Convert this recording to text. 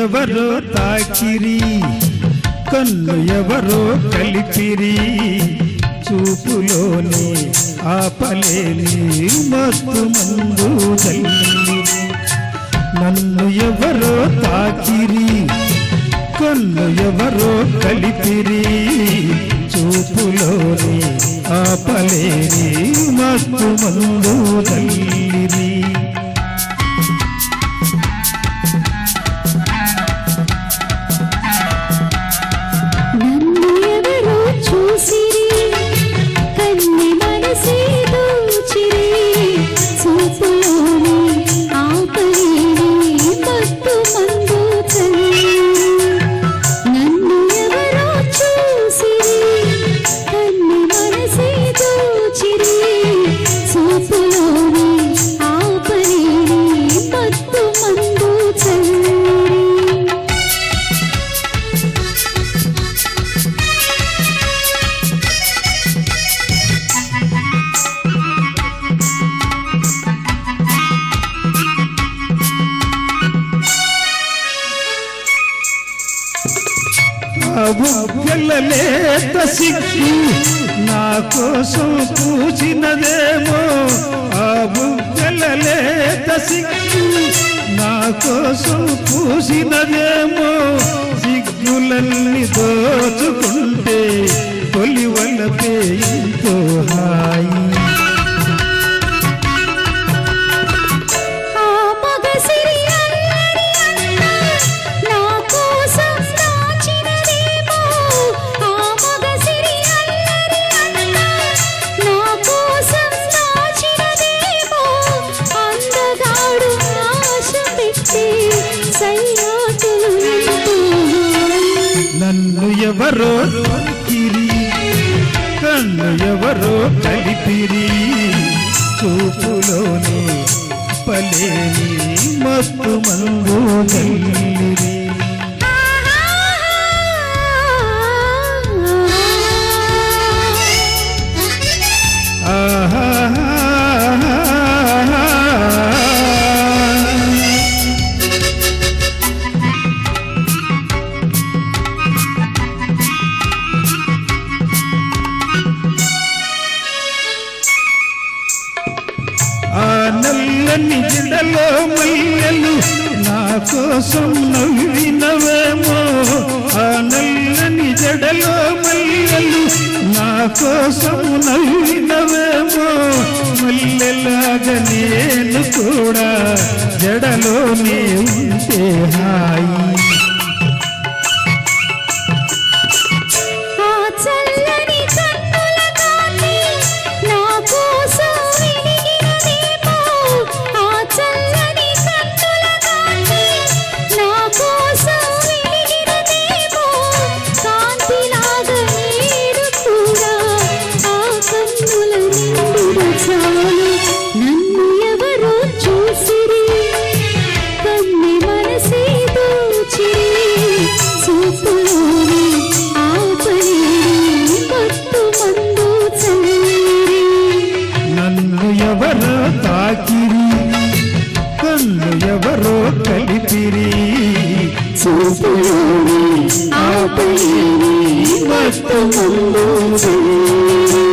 ఎవరో తాకిరి కన్ను ఎవరో కలిపిరి చూపులోని ఆపలేని మత్తు మందు జల్లి నన్ను ఎవరో తాకిరి కన్ను ఎవరో కలిపిరి చూపులోని ఆపలేని మత్తు మందు జల్లిరి బుగ్గలేత సిగ్గు నా కోసం పూచినదేమో ఆ బుగ్గలేత సిగ్గు నా కోసం పూసినదేమో సిగ్గులన్నీ దోచుకుంటే తొలివలపే ఎంతో హాయి నన్ను ఎవరో తాకిరి కన్ను ఎవరో కలిపిరి చూపులోని పలేని మత్తు మందు జల్లిరి ఆహా నల్లని జడలో మల్లెలు నా కోసం నవ్వినవేమో ఆ నల్లని జడలో మల్లెలు నా కోసం నవ్వినవేమో మల్లెలాగా నేను కూడా జడలోనే ఉంటే హాయి ఎవరో తాకిరి కన్ను ఎవరో కలిపిరి చూపులోని ఆపలేని మత్తు మందు జల్లిరి.